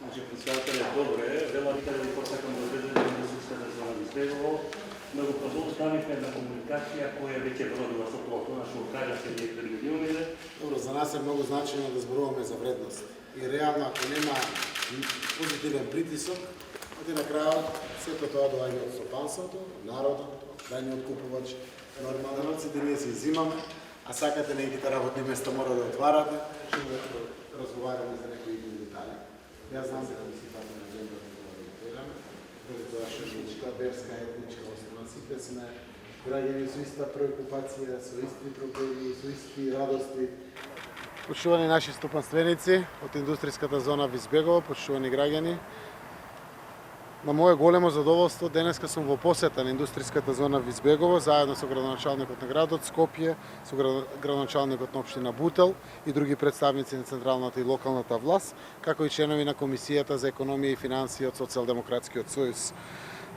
Значи, председателя, добре, велате да ви посакам да određenje industrijska zona Vizbegovo, nego продолжаваме една комуникација која веќе водила со плото на шуркаја се ние предвидуваме. Добро, за нас е многу значајно да зборуваме за вредност. И реално, ако нема позитивен притисок, на крајот сето тоа доаѓа од стопанството, народот, крајниот купувач, нормалноците ние се изимаме, а сакате неките работни места мора да отварате, што да разговараме за некои детали. Јас знам дека мислите на земја да го регулираме, без тоа шишичка, верска, етничка основа, сите сме граѓани со иста преокупација, со исти проблеми, со исти радости. Почувани наши стопанственици од индустријската зона Визбегово, почувани граѓани, на мое големо задоволство денеска сум во посета на индустријската зона Визбегово заедно со градоначалникот на градот Скопје, со градоначалникот на општина Бутел и други представници на централната и локалната власт, како и членови на Комисијата за економија и финансии од Социјалдемократскиот сојуз.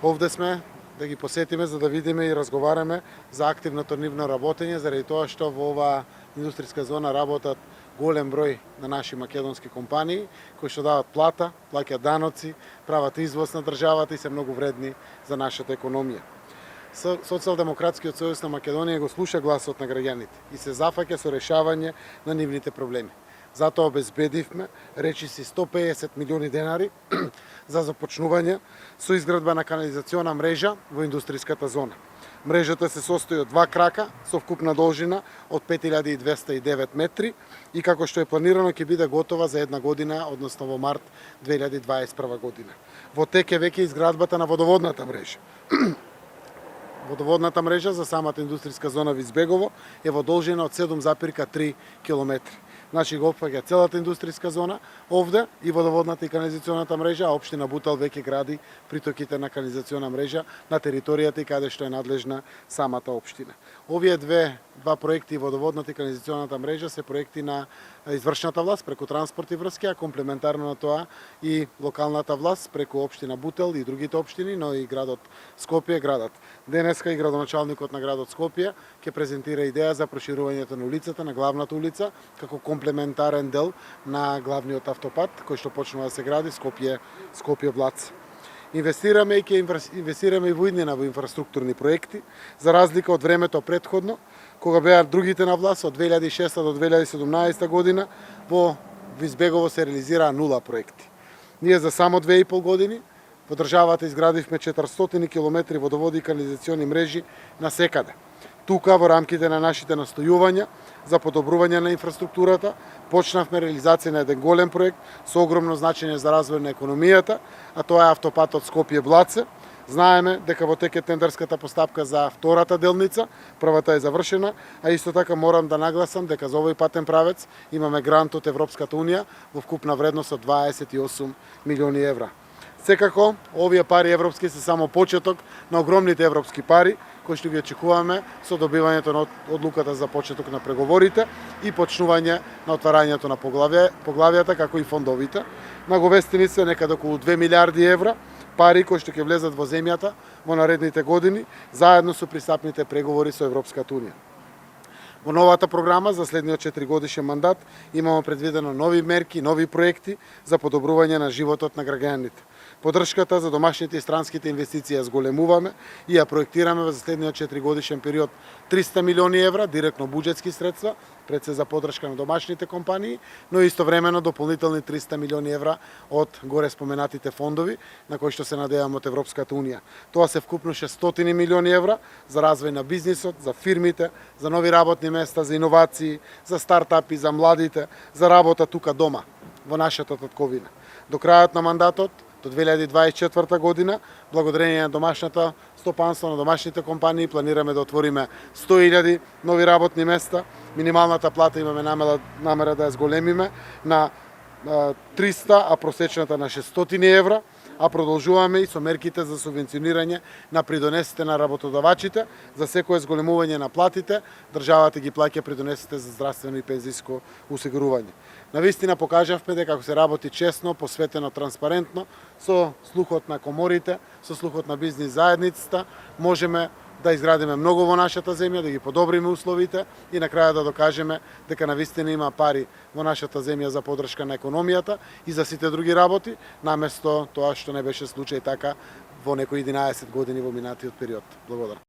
Овде сме да ги посетиме за да видиме и разговараме за активното нивно работење, заради тоа што во оваа индустријска зона работат голем број на наши македонски компании кои што дават плата, плаќаат даноци, прават извоз на државата и се многу вредни за нашата економија. Социјалдемократскиот сојуз на Македонија го слуша гласот на граѓаните и се зафаќа со решавање на нивните проблеми. Затоа обезбедивме речиси 150 милиони денари за започнување со изградба на канализациона мрежа во индустријската зона. Мрежата се состои од два крака со вкупна должина од 5209 метри и како што е планирано ќе биде готова за една година, односно во март 2021 година. Во тек е веќе изградбата на водоводната мрежа. Водоводната мрежа за самата индустријска зона Визбегово е во должина од 7,3 километри. Значи го опфаќа целата индустријска зона овде и водоводната и канализационата мрежа, а општина Бутел веќе гради притоките на канализациона мрежа на територијата и каде што е надлежна самата општина. Овие два проекти, водоводната и канализационата мрежа, се проекти на извршната власт преку транспорт и врски, а комплементарно на тоа и локалната власт преку општина Бутел и другите општини, но и градот Скопје, градот. Денеска и градоначалникот на градот Скопје ќе презентира идеја за проширувањето на улицата, на главната улица, како комплементарен дел на главниот автопат кој што почнува да се гради Скопје-Блац. Инвестираме и ќе инвестираме и во иднина во инфраструктурни проекти, за разлика од времето претходно, кога беа другите на власт од 2006 до 2017 година, во Визбегово се реализираа 0 проекти. Ние за само 2,5 години во државата изградивме 400 километри водоводи и канализациони мрежи насекаде. Тука, во рамките на нашите настојувања за подобрување на инфраструктурата, почнавме реализација на еден голем проект со огромно значење за развој на економијата, а тоа е автопатот Скопје-Блаце. Знаеме дека во тек е тендерската постапка за втората делница, првата е завршена, а исто така морам да нагласам дека за овој патен правец имаме грант од Европската унија во вкупна вредност од 28 милиони евра. Секако, овие пари европски се само почеток на огромните европски пари кои што ги очекуваме со добивањето на одлуката за почеток на преговорите и почнување на отварањето на поглавијата, како и фондовите. Наговестени се некаде околу 2 милиарди евра пари кои што ќе влезат во земјата во наредните години, заедно со пристапните преговори со Европската унија. Во новата програма за следниот 4-годишен мандат имаме предвидено нови мерки, нови проекти за подобрување на животот на граѓаните. Поддршката за домашните и странските инвестиции ја зголемуваме и ја проектираме за следниот 4-годишен период 300 милиони евра, директно буџетски средства, пред се за поддршка на домашните компании, но истовремено дополнителни 300 милиони евра од горе споменатите фондови, на кои што се надеваме од Европската унија. Тоа се вкупно 600 милиони евра за развој на бизнисот, за фирмите, за нови работни места, за иновации, за стартапи, за младите, за работа тука дома, во нашата татковина. До крајот на мандатот, до 2024 година, благодарение на домашната стопанство, на домашните компании, планираме да отвориме 100.000 нови работни места. Минималната плата имаме намера да ја зголемиме на 300, а просечната на 600 евра, а продолжуваме и со мерките за субвенционирање на придонесите на работодавачите. За секое зголемување на платите, државата ги плаќа придонесите за здравствено и пензиско осигурување. Навистина покажавме дека ако се работи честно, посветено, транспарентно, со слухот на коморите, со слухот на бизнис заедницата, можеме да изградиме многу во нашата земја, да ги подобриме условите и на крајот да докажеме дека навистина има пари во нашата земја за поддршка на економијата и за сите други работи, наместо тоа што не беше случај така во некои 11 години во минатиот период. Благодарам.